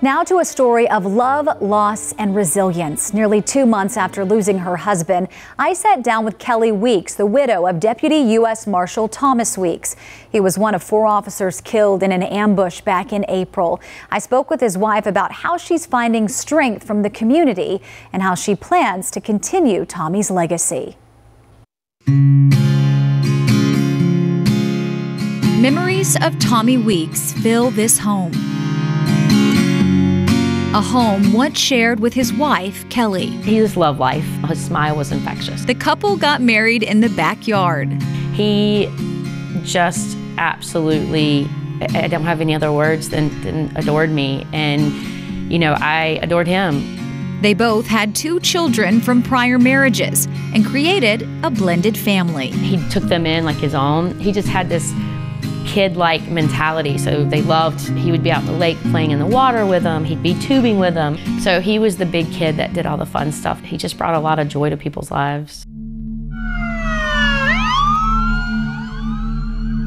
Now to a story of love, loss, and resilience. Nearly 2 months after losing her husband, I sat down with Kelly Weeks, the widow of Deputy US Marshal Tommy Weeks. He was one of 4 officers killed in an ambush back in April. I spoke with his wife about how she's finding strength from the community and how she plans to continue Tommy's legacy. Memories of Tommy Weeks fill this home. A home once shared with his wife, Kelly. He just loved life. His smile was infectious. The couple got married in the backyard. He just absolutely, I don't have any other words than adored me. And, you know, I adored him. They both had 2 children from prior marriages and created a blended family. He took them in like his own. He just had this kid-like mentality, so they loved, he would be out in the lake playing in the water with them, he'd be tubing with them. So he was the big kid that did all the fun stuff. He just brought a lot of joy to people's lives.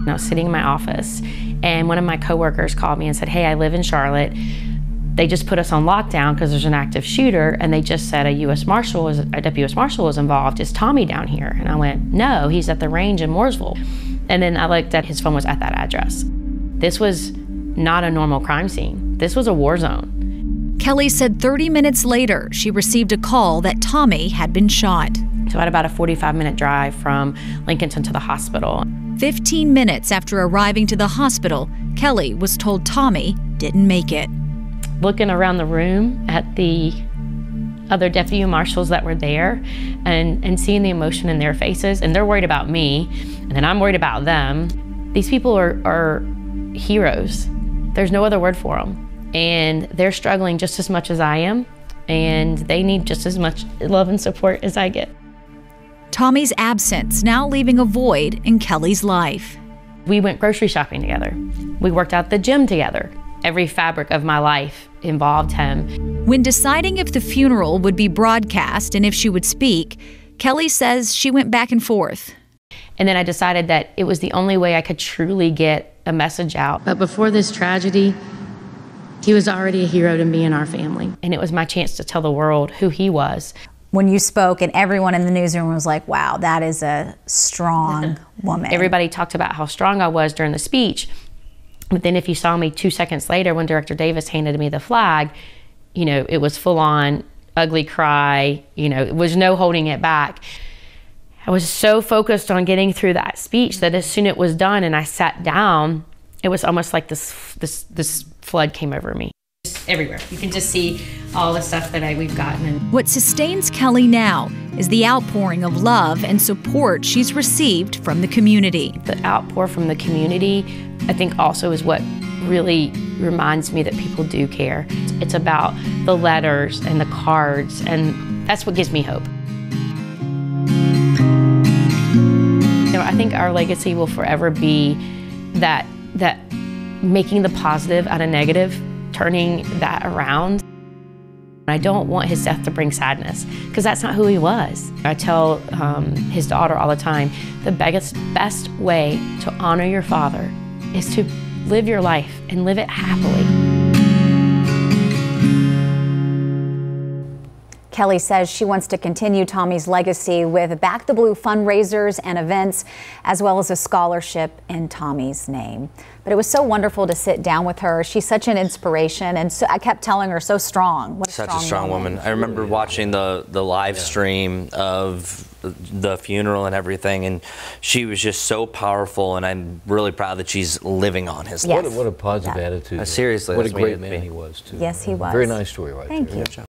I was sitting in my office and one of my coworkers called me and said, "Hey, I live in Charlotte. They just put us on lockdown because there's an active shooter, and they just said a Deputy US Marshal was involved. Is Tommy down here?" And I went, "No, he's at the range in Mooresville." And then I looked at his phone was at that address. This was not a normal crime scene. This was a war zone. Kelly said 30 minutes later, she received a call that Tommy had been shot. So I had about a 45-minute drive from Lincolnton to the hospital. 15 minutes after arriving to the hospital, Kelly was told Tommy didn't make it. Looking around the room at the other deputy marshals that were there and seeing the emotion in their faces, and they're worried about me, and then I'm worried about them. These people are heroes. There's no other word for them. And they're struggling just as much as I am, and they need just as much love and support as I get. Tommy's absence now leaving a void in Kelly's life. We went grocery shopping together. We worked out the gym together. Every fabric of my life involved him. When deciding if the funeral would be broadcast and if she would speak, Kelly says she went back and forth. And then I decided that it was the only way I could truly get a message out. But before this tragedy, he was already a hero to me and our family. And it was my chance to tell the world who he was. When you spoke and everyone in the newsroom was like, wow, that is a strong woman. Everybody talked about how strong I was during the speech. But then if you saw me 2 seconds later when Director Davis handed me the flag, you know, it was full on ugly cry, you know, it was no holding it back. I was so focused on getting through that speech that as soon as it was done and I sat down, it was almost like this flood came over me. Just everywhere. You can just see all the stuff that we've gotten. What sustains Kelly now is the outpouring of love and support she's received from the community. The outpour from the community, I think also is what really reminds me that people do care. It's about the letters and the cards, and that's what gives me hope. You know, I think our legacy will forever be that making the positive out of negative, turning that around. I don't want his death to bring sadness, because that's not who he was. I tell his daughter all the time, the best way to honor your father is to live your life and live it happily. Kelly says she wants to continue Tommy's legacy with Back the Blue fundraisers and events, as well as a scholarship in Tommy's name. But it was so wonderful to sit down with her. She's such an inspiration, and so I kept telling her, so strong. What a Such a strong woman. I remember watching the live stream of the funeral and everything, and she was just so powerful, and I'm really proud that she's living on his life. What a positive attitude. Seriously. What a great man he was, too. Yes, he was. Very nice story right there. Thank you.